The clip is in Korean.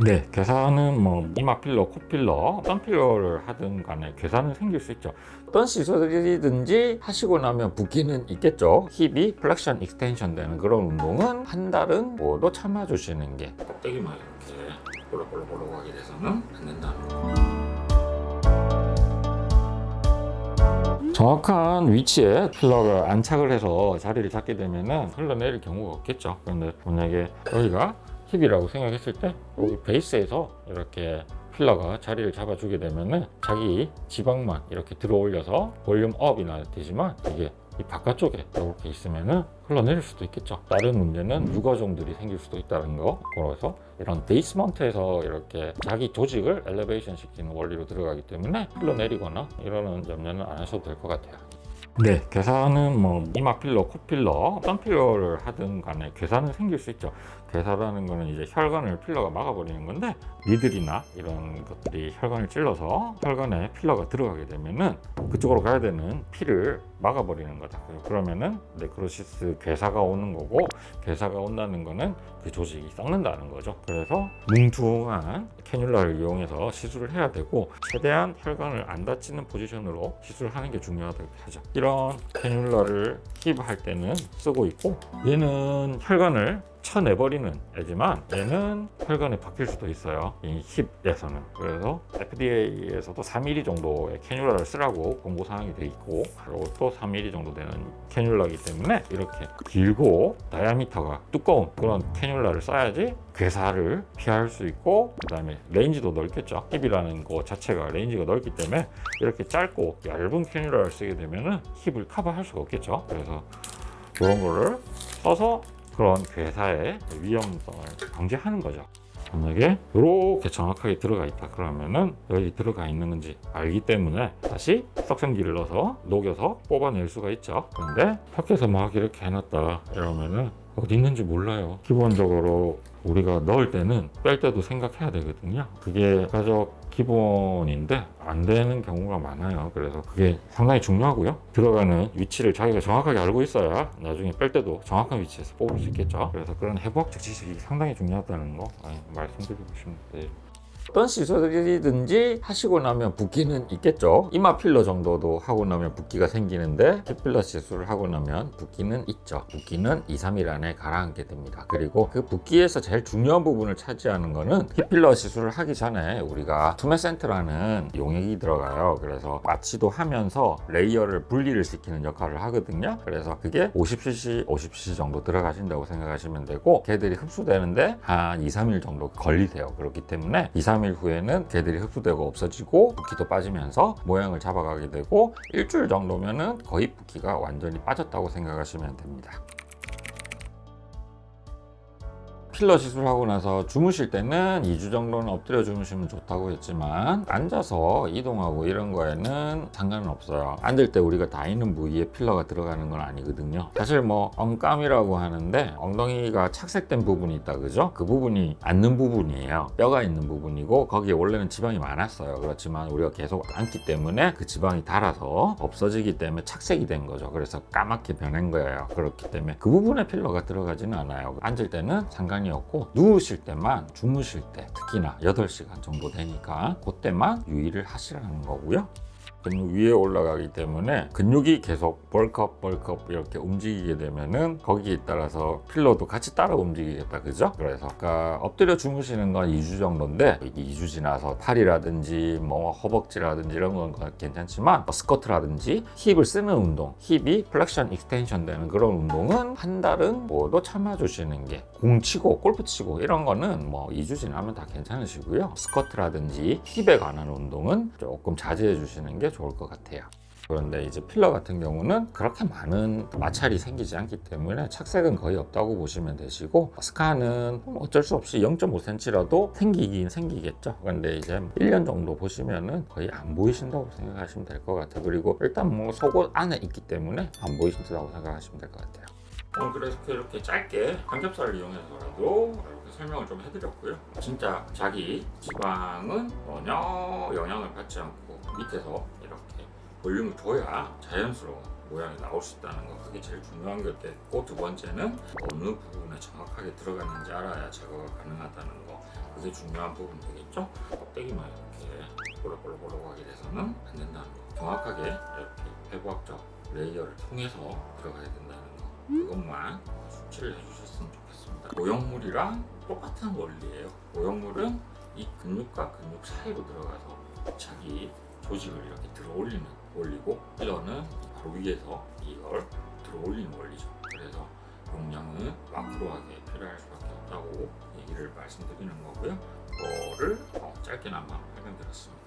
네, 괴사는 뭐 이마 필러, 코 필러, 어떤 필러를 하든 간에 괴사는 생길 수 있죠. 어떤 시술이든지 하시고 나면 붓기는 있겠죠. 힙이 플렉션 익스텐션 되는 그런 운동은 한 달은 뭐도 참아 주시는 게, 껍데기만 이렇게 볼록볼록 하게 돼서는 안 된다는 거. 정확한 위치에 필러를 안착을 해서 자리를 잡게 되면은 흘러내릴 경우가 없겠죠. 그런데 만약에 여기가 힙이라고 생각했을 때 여기 베이스에서 이렇게 필러가 자리를 잡아주게 되면은 자기 지방만 이렇게 들어 올려서 볼륨 업이나 되지만 이게 이 바깥쪽에 이렇게 있으면은 흘러내릴 수도 있겠죠. 다른 문제는 유거종들이 생길 수도 있다는 거. 그래서 이런 베이스먼트에서 이렇게 자기 조직을 엘리베이션 시키는 원리로 들어가기 때문에 흘러내리거나 이러는 염려는 안 하셔도 될 것 같아요. 네, 괴사는 뭐 이마 필러, 코 필러, 어떤 필러를 하든 간에 괴사는 생길 수 있죠. 괴사라는 거는 이제 혈관을 필러가 막아버리는 건데, 니들이나 이런 것들이 혈관을 찔러서 혈관에 필러가 들어가게 되면은 그쪽으로 가야 되는 피를 막아버리는 거다. 그러면은 네크로시스 괴사가 오는 거고, 괴사가 온다는 거는 그 조직이 썩는다는 거죠. 그래서 뭉퉁한 캐뉼라를 이용해서 시술을 해야 되고, 최대한 혈관을 안 다치는 포지션으로 시술하는 게 중요하다고 하죠. 이런 캐뉼라를 힙할 때는 쓰고 있고, 얘는 혈관을 쳐내버리는 애지만 얘는 혈관이 바뀔 수도 있어요, 이 힙에서는. 그래서 FDA에서도 3mm 정도의 캐뉼라를 쓰라고 공고사항이 돼 있고, 그리고 또 3mm 정도 되는 캐뉼라이기 때문에 이렇게 길고 다이아미터가 두꺼운 그런 캐뉼라를 써야지 괴사를 피할 수 있고, 그 다음에 레인지도 넓겠죠. 힙이라는 거 자체가 레인지가 넓기 때문에 이렇게 짧고 얇은 캐뉼라를 쓰게 되면은 힙을 커버할 수가 없겠죠. 그래서 이런 거를 써서 그런 괴사의 위험성을 방지하는 거죠. 만약에 이렇게 정확하게 들어가 있다 그러면은 여기 들어가 있는 건지 알기 때문에 다시 석션기를 넣어서 녹여서 뽑아낼 수가 있죠. 그런데 밖에서 막 이렇게 해놨다 이러면은 어디 있는지 몰라요. 기본적으로 우리가 넣을 때는 뺄 때도 생각해야 되거든요. 그게 가장 기본인데 안 되는 경우가 많아요. 그래서 그게 상당히 중요하고요. 들어가는 위치를 자기가 정확하게 알고 있어야 나중에 뺄 때도 정확한 위치에서 뽑을 수 있겠죠. 그래서 그런 해부학적 지식이 상당히 중요하다는 거 말씀드리고 싶습니다. 어떤 시술이든지 하시고 나면 붓기는 있겠죠. 이마 필러 정도도 하고 나면 붓기가 생기는데 힙필러 시술을 하고 나면 붓기는 있죠. 붓기는 2, 3일 안에 가라앉게 됩니다. 그리고 그 붓기에서 제일 중요한 부분을 차지하는 거는 힙필러 시술을 하기 전에 우리가 투메센트라는 용액이 들어가요. 그래서 마취도 하면서 레이어를 분리를 시키는 역할을 하거든요. 그래서 그게 50cc, 50cc 정도 들어가신다고 생각하시면 되고, 걔들이 흡수되는데 한 2, 3일 정도 걸리세요. 그렇기 때문에 2, 3일 후에는 걔들이 흡수되고 없어지고 붓기도 빠지면서 모양을 잡아가게 되고, 일주일 정도면은 거의 붓기가 완전히 빠졌다고 생각하시면 됩니다. 필러 시술하고 나서 주무실 때는 2주 정도는 엎드려 주무시면 좋다고 했지만, 앉아서 이동하고 이런 거에는 상관은 없어요. 앉을 때 우리가 다 있는 부위에 필러가 들어가는 건 아니거든요. 사실 뭐 엉감이라고 하는데 엉덩이가 착색된 부분이 있다, 그죠? 그 부분이 앉는 부분이에요. 뼈가 있는 부분이고 거기에 원래는 지방이 많았어요. 그렇지만 우리가 계속 앉기 때문에 그 지방이 닳아서 없어지기 때문에 착색이 된 거죠. 그래서 까맣게 변한 거예요. 그렇기 때문에 그 부분에 필러가 들어가지는 않아요. 앉을 때는 상관이 없고, 누우실 때만, 주무실 때 특히나 8시간 정도 되니까 그때만 유의를 하시라는 거고요. 근육 위에 올라가기 때문에 근육이 계속 벌컥 이렇게 움직이게 되면은 거기에 따라서 필러도 같이 따라 움직이겠다, 그죠? 그래서 아까 엎드려 주무시는 건 2주 정도인데, 2주 지나서 팔이라든지 뭐 허벅지라든지 이런 건 괜찮지만 스쿼트라든지 힙을 쓰는 운동, 힙이 플렉션 익스텐션 되는 그런 운동은 한 달은 뭐도 참아 주시는 게, 공 치고 골프 치고 이런 거는 뭐 2주 지나면 다 괜찮으시고요. 스쿼트라든지 힙에 관한 운동은 조금 자제해 주시는 게 좋을 것 같아요. 그런데 이제 필러 같은 경우는 그렇게 많은 마찰이 생기지 않기 때문에 착색은 거의 없다고 보시면 되시고, 스카는 어쩔 수 없이 0.5cm라도 생기긴 생기겠죠. 그런데 이제 1년 정도 보시면은 거의 안 보이신다고 생각하시면 될 것 같아요. 그리고 일단 뭐 속옷 안에 있기 때문에 안 보이신다고 생각하시면 될 것 같아요. 그래서 이렇게 짧게 삼겹살을 이용해서라도 이렇게 설명을 좀 해드렸고요. 진짜 자기 지방은 전혀 영향을 받지 않고 밑에서 이렇게 볼륨을 줘야 자연스러운 모양이 나올 수 있다는 거, 그게 제일 중요한 게 됐고, 두 번째는 어느 부분에 정확하게 들어갔는지 알아야 제거가 가능하다는 거, 그게 중요한 부분 되겠죠. 껍데기만 이렇게 보록보록하게 돼서는 안 된다는 거, 정확하게 이렇게 해부학적 레이어를 통해서 들어가야 된다는 거, 그것만 숙지를 해주셨으면 좋겠습니다. 모형물이랑 똑같은 원리예요. 모형물은 이 근육과 근육 사이로 들어가서 자기 조직을 이렇게 들어 올리는 원리고, 필러는 바로 위에서 이걸 들어 올리는 원리죠. 그래서 용량은 마크로하게 필요할 수밖에 없다고 얘기를 말씀드리는 거고요. 그거를 짧게나마 설명드렸습니다.